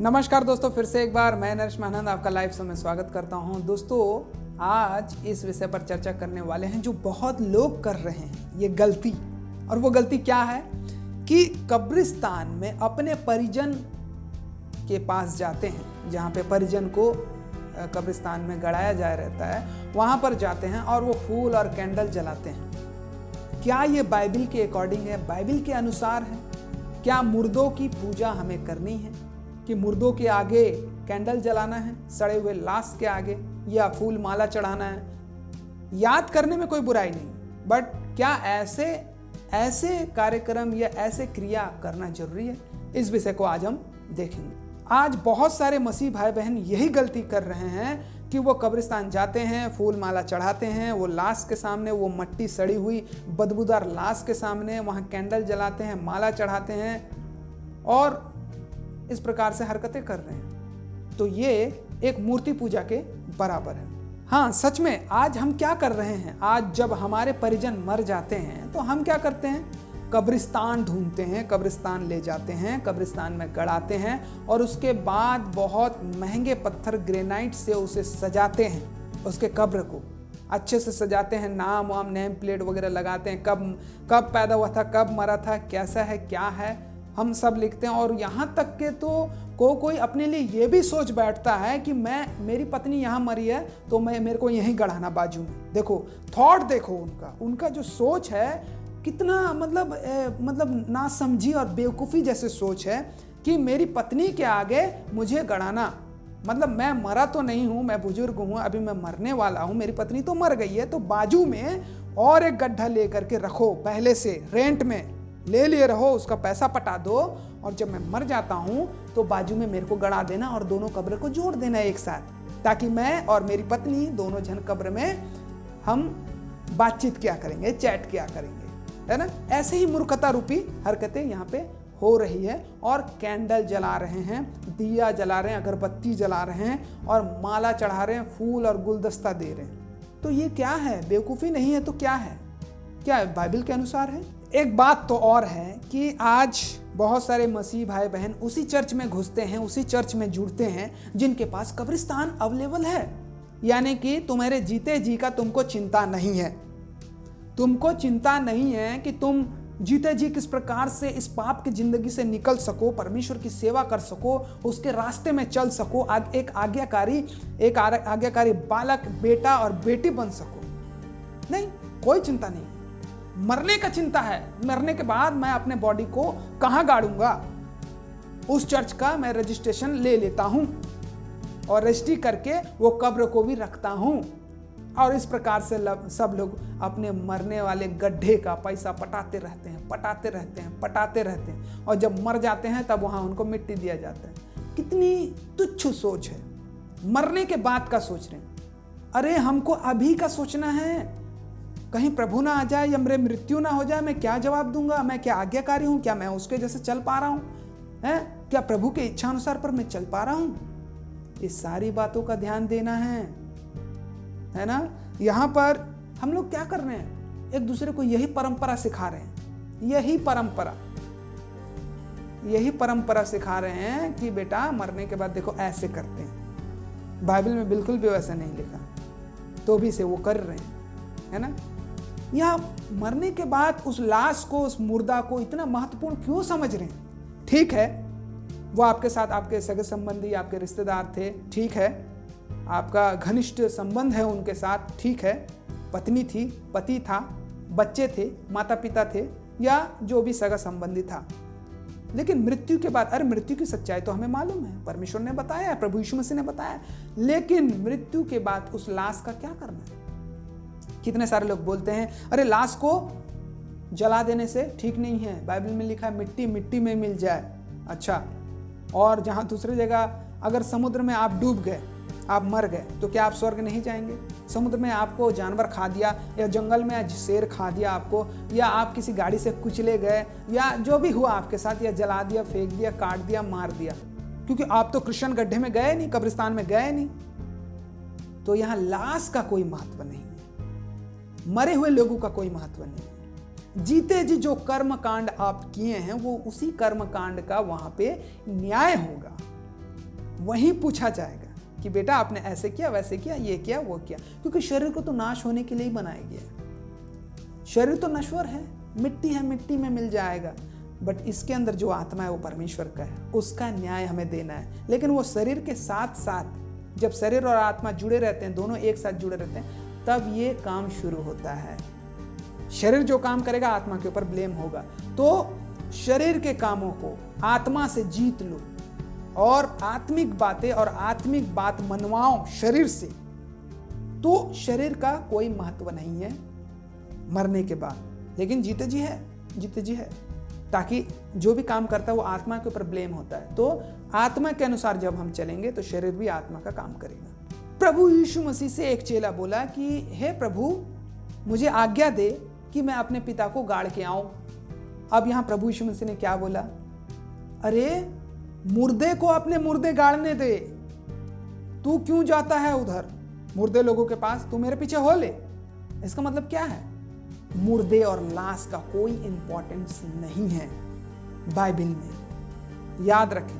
नमस्कार दोस्तों, फिर से एक बार मैं नरेश महानंद आपका लाइव शो में स्वागत करता हूं। दोस्तों, आज इस विषय पर चर्चा करने वाले हैं जो बहुत लोग कर रहे हैं ये गलती। और वो गलती क्या है कि कब्रिस्तान में अपने परिजन के पास जाते हैं, जहाँ पे परिजन को कब्रिस्तान में गड़ाया जा रहता है, वहाँ पर जाते हैं और वो फूल और कैंडल जलाते हैं। क्या ये बाइबल के अकॉर्डिंग है, बाइबल के अनुसार है? क्या मुर्दों की पूजा हमें करनी है कि मुर्दों के आगे कैंडल जलाना है, सड़े हुए लाश के आगे, या फूल माला चढ़ाना है? याद करने में कोई बुराई नहीं, बट क्या ऐसे कार्यक्रम या ऐसे क्रिया करना जरूरी है? इस विषय को आज हम देखेंगे। आज बहुत सारे मसीह भाई बहन यही गलती कर रहे हैं कि वो कब्रिस्तान जाते हैं, फूल माला चढ़ाते हैं, वो लाश के सामने, वो मट्टी सड़ी हुई बदबूदार लाश के सामने वहाँ कैंडल जलाते हैं, माला चढ़ाते हैं और इस प्रकार से हरकतें कर रहे हैं। तो ये एक मूर्ति पूजा के बराबर है। हाँ, सच में आज हम क्या कर रहे हैं? आज जब हमारे परिजन मर जाते हैं तो हम क्या करते हैं? कब्रिस्तान ढूंढते हैं, कब्रिस्तान ले जाते हैं, कब्रिस्तान में गड़ाते हैं और उसके बाद बहुत महंगे पत्थर ग्रेनाइट से उसे सजाते हैं। उसके कब्र को अच्छे से सजाते हैं, नाम वाम नेम प्लेट वगैरह लगाते हैं, कब पैदा हुआ था, कब मरा था, कैसा है, क्या है, हम सब लिखते हैं। और यहाँ तक के तो कोई अपने लिए ये भी सोच बैठता है कि मेरी पत्नी यहाँ मरी है तो मेरे को यहीं गढ़ाना बाजू में। देखो थॉट, देखो उनका जो सोच है कितना मतलब नासमझी और बेवकूफ़ी जैसे सोच है कि मेरी पत्नी के आगे मुझे गढ़ाना, मतलब मैं मरा तो नहीं हूँ, मैं बुजुर्ग हूँ, अभी मैं मरने वाला हूँ, मेरी पत्नी तो मर गई है, तो बाजू में और एक गड्ढा ले करके रखो, पहले से रेंट में ले लिए रहो, उसका पैसा पटा दो और जब मैं मर जाता हूँ तो बाजू में मेरे को गड़ा देना और दोनों कब्र को जोड़ देना एक साथ, ताकि मैं और मेरी पत्नी दोनों जन कब्र में हम बातचीत किया करेंगे, चैट किया करेंगे, है ना। ऐसे ही मूर्खता रूपी हरकतें यहाँ पे हो रही है और कैंडल जला रहे हैं, दिया जला रहे हैं, अगरबत्ती जला रहे हैं और माला चढ़ा रहे हैं, फूल और गुलदस्ता दे रहे हैं। तो ये क्या है? बेवकूफ़ी नहीं है तो क्या है? क्या बाइबल के अनुसार है? एक बात तो और है कि आज बहुत सारे मसीह भाई बहन उसी चर्च में घुसते हैं, उसी चर्च में जुड़ते हैं जिनके पास कब्रिस्तान अवेलेबल है। यानी कि तुम्हारे जीते जी का तुमको चिंता नहीं है। तुमको चिंता नहीं है कि तुम जीते जी किस प्रकार से इस पाप की जिंदगी से निकल सको, परमेश्वर की सेवा कर सको, उसके रास्ते में चल सको, एक आज्ञाकारी बालक, बेटा और बेटी बन सको। नहीं, कोई चिंता नहीं। मरने का चिंता है, मरने के बाद मैं अपने बॉडी को कहाँ गाड़ूंगा, उस चर्च का मैं रजिस्ट्रेशन ले लेता हूं और रजिस्ट्री करके वो कब्र को भी रखता हूं। और इस प्रकार से सब लोग अपने मरने वाले गड्ढे का पैसा पटाते रहते हैं और जब मर जाते हैं तब वहां उनको मिट्टी दिया जाता है। कितनी तुच्छ सोच है, मरने के बाद का सोच रहे हैं। अरे हमको अभी का सोचना है, कहीं प्रभु ना आ जाए या मेरे मृत्यु ना हो जाए, मैं क्या जवाब दूंगा? मैं क्या आज्ञाकारी हूं? क्या मैं उसके जैसे चल पा रहा हूं? क्या प्रभु के इच्छा अनुसार पर मैं चल पा रहा हूं? इस सारी बातों का ध्यान देना है ना। यहां पर हम लोग क्या कर रहे हैं? एक दूसरे को यही परंपरा सिखा रहे हैं, यही परंपरा सिखा रहे हैं कि बेटा मरने के बाद देखो ऐसे करते हैं। बाइबल में बिल्कुल भी वैसा नहीं लिखा, तो भी से वो कर रहे हैं, है ना। या मरने के बाद उस लाश को, उस मुर्दा को इतना महत्वपूर्ण क्यों समझ रहे हैं? ठीक है, वो आपके साथ आपके सगे संबंधी, आपके रिश्तेदार थे, ठीक है, आपका घनिष्ठ संबंध है उनके साथ, ठीक है, पत्नी थी, पति था, बच्चे थे, माता पिता थे, या जो भी सगा संबंधी था। लेकिन मृत्यु के बाद, अरे मृत्यु की सच्चाई तो हमें मालूम है, परमेश्वर ने बताया, प्रभु यीशु मसीह ने बताया। लेकिन मृत्यु के बाद उस लाश का क्या करना है? कितने सारे लोग बोलते हैं अरे लाश को जला देने से ठीक नहीं है, बाइबल में लिखा है मिट्टी मिट्टी में मिल जाए। अच्छा, और जहां दूसरी जगह अगर समुद्र में आप डूब गए, आप मर गए, तो क्या आप स्वर्ग नहीं जाएंगे? समुद्र में आपको जानवर खा दिया, या जंगल में शेर खा दिया आपको, या आप किसी गाड़ी से कुचले गए, या जो भी हुआ आपके साथ, या जला दिया, फेंक दिया, काट दिया, मार दिया, क्योंकि आप तो कृष्ण गड्ढे में गए नहीं, कब्रिस्तान में गए नहीं, तो यहां लाश का कोई महत्व नहीं है, मरे हुए लोगों का कोई महत्व नहीं है। जीते जी जो कर्म कांड आप किए हैं वो उसी कर्म कांड का वहां पे न्याय होगा। वहीं पूछा जाएगा कि बेटा आपने ऐसे किया, वैसे किया, ये किया, वो किया। क्योंकि शरीर को तो नाश होने के लिए ही बनाया गया है। शरीर तो नश्वर है, मिट्टी है, मिट्टी में मिल जाएगा, बट इसके अंदर जो आत्मा है वो परमेश्वर का है, उसका न्याय हमें देना है। लेकिन वो शरीर के साथ साथ, जब शरीर और आत्मा जुड़े रहते हैं, दोनों एक साथ जुड़े रहते हैं, तब ये काम शुरू होता है। शरीर जो काम करेगा आत्मा के ऊपर ब्लेम होगा। तो शरीर के कामों को आत्मा से जीत लो और आत्मिक बातें और आत्मिक बात मनवाओ शरीर से, तो शरीर का कोई महत्व नहीं है मरने के बाद। लेकिन जीते जी है, ताकि जो भी काम करता है वो आत्मा के ऊपर ब्लेम होता है। तो आत्मा के अनुसार जब हम चलेंगे तो शरीर भी आत्मा का काम करेगा। प्रभु यीशु मसीह से एक चेला बोला कि हे प्रभु, मुझे आज्ञा दे कि मैं अपने पिता को गाड़ के आऊं। अब यहां प्रभु यीशु मसीह ने क्या बोला? अरे मुर्दे को अपने मुर्दे गाड़ने दे, तू क्यों जाता है उधर मुर्दे लोगों के पास, तू मेरे पीछे हो ले। इसका मतलब क्या है? मुर्दे और लाश का कोई इंपॉर्टेंस नहीं है बाइबल में। याद रखें,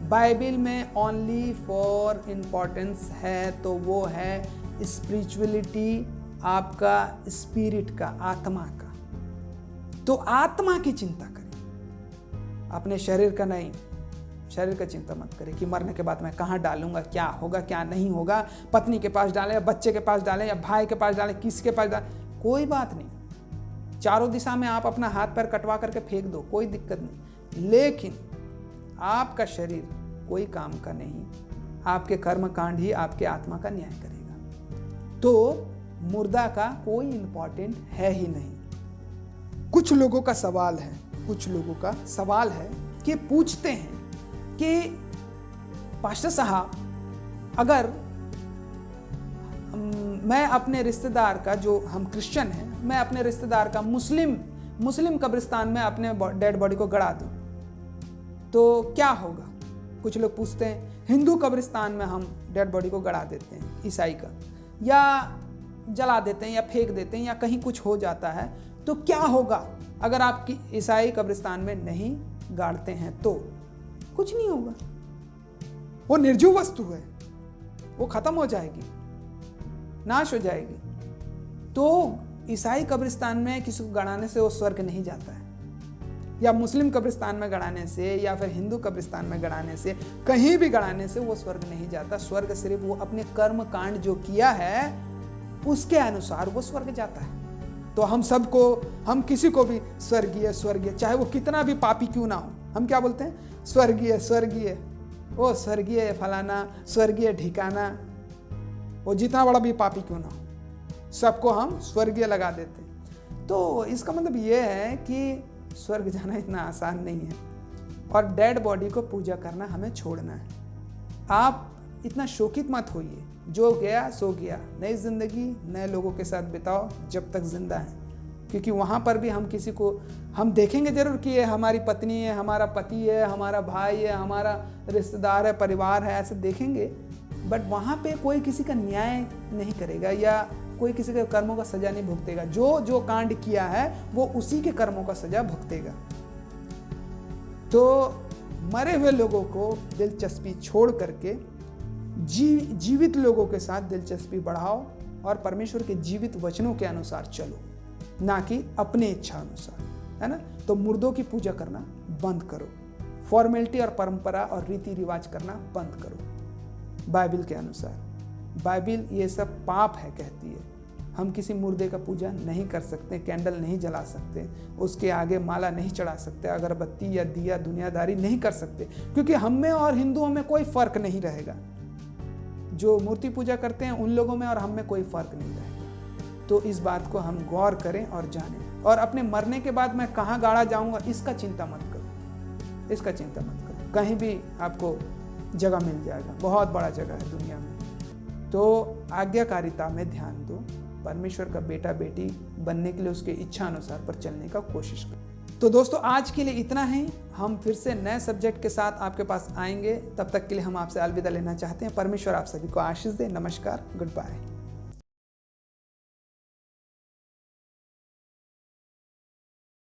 बाइबल में ओनली फॉर इंपॉर्टेंस है तो वो है स्पिरिचुअलिटी, आपका स्पिरिट का, आत्मा का। तो आत्मा की चिंता करें, अपने शरीर का नहीं। शरीर का चिंता मत करें कि मरने के बाद मैं कहाँ डालूंगा, क्या होगा, क्या नहीं होगा, पत्नी के पास डालें या बच्चे के पास डालें या भाई के पास डालें, किसके पास डालें, कोई बात नहीं। चारों दिशा में आप अपना हाथ पैर कटवा करके फेंक दो, कोई दिक्कत नहीं। लेकिन आपका शरीर कोई काम का नहीं, आपके कर्म कांड ही आपके आत्मा का न्याय करेगा। तो मुर्दा का कोई इंपॉर्टेंट है ही नहीं। कुछ लोगों का सवाल है कि पूछते हैं कि पास्टर साहब, अगर मैं अपने रिश्तेदार का, जो हम क्रिश्चियन हैं, मैं अपने रिश्तेदार का मुस्लिम कब्रिस्तान में अपने डेड बॉडी को गड़ा दूं तो क्या होगा? कुछ लोग पूछते हैं हिंदू कब्रिस्तान में हम डेड बॉडी को गड़ा देते हैं, ईसाई का, या जला देते हैं या फेंक देते हैं या कहीं कुछ हो जाता है, तो क्या होगा अगर आप ईसाई कब्रिस्तान में नहीं गाड़ते हैं? तो कुछ नहीं होगा, वो निर्जीव वस्तु है, वो खत्म हो जाएगी, नाश हो जाएगी। तो ईसाई कब्रिस्तान में किसी को गड़ाने से वो स्वर्ग नहीं जाता है, या मुस्लिम कब्रिस्तान में गड़ाने से या फिर हिंदू कब्रिस्तान में गड़ाने से, कहीं भी गड़ाने से वो स्वर्ग नहीं जाता। स्वर्ग सिर्फ वो अपने कर्म कांड जो किया है उसके अनुसार वो स्वर्ग जाता है। तो हम किसी को भी स्वर्गीय, चाहे वो कितना भी पापी क्यों ना हो, हम क्या बोलते हैं? स्वर्गीय, ओ स्वर्गीय फलाना, स्वर्गीय ठिकाना, वो जितना बड़ा भी पापी क्यों ना हो, सबको हम स्वर्गीय लगा देते हैं। तो इसका मतलब ये है कि स्वर्ग जाना इतना आसान नहीं है, और डेड बॉडी को पूजा करना हमें छोड़ना है। आप इतना शोकित मत होइए, जो गया सो गया, नई जिंदगी नए लोगों के साथ बिताओ जब तक जिंदा है। क्योंकि वहाँ पर भी हम किसी को हम देखेंगे जरूर कि ये हमारी पत्नी है, हमारा पति है, हमारा भाई है, हमारा रिश्तेदार है, परिवार है, ऐसे देखेंगे, बट वहाँ पे कोई किसी का न्याय नहीं करेगा या कोई किसी के कर्मों का सजा नहीं भुगतेगा। जो कांड किया है वो उसी के कर्मों का सजा भुगतेगा। तो मरे हुए लोगों को दिलचस्पी छोड़ करके जीवित लोगों के साथ दिलचस्पी बढ़ाओ और परमेश्वर के जीवित वचनों के अनुसार चलो, ना कि अपने इच्छा अनुसार, है ना। तो मुर्दों की पूजा करना बंद करो, फॉर्मेलिटी और परंपरा और रीति रिवाज करना बंद करो बाइबल के अनुसार। बाइबल ये सब पाप है कहती है। हम किसी मुर्दे का पूजा नहीं कर सकते, कैंडल नहीं जला सकते, उसके आगे माला नहीं चढ़ा सकते, अगरबत्ती या दिया दुनियादारी नहीं कर सकते, क्योंकि हम में और हिंदुओं में कोई फर्क नहीं रहेगा। जो मूर्ति पूजा करते हैं उन लोगों में और हम में कोई फर्क नहीं रहेगा। तो इस बात को हम गौर करें और जानें। और अपने मरने के बाद मैं कहाँ गाड़ा जाऊँगा इसका चिंता मत करो, इसका चिंता मत करो, कहीं भी आपको जगह मिल जाएगा, बहुत बड़ा जगह है दुनिया में। तो आज्ञाकारिता में ध्यान दो, परमेश्वर का बेटा बेटी बनने के लिए उसके इच्छा अनुसार पर चलने का कोशिश करो। तो दोस्तों आज के लिए इतना ही, हम फिर से नए सब्जेक्ट के साथ आपके पास आएंगे। तब तक के लिए हम आपसे अलविदा लेना चाहते हैं। परमेश्वर आप सभी को आशीष दे। नमस्कार, गुड बाय।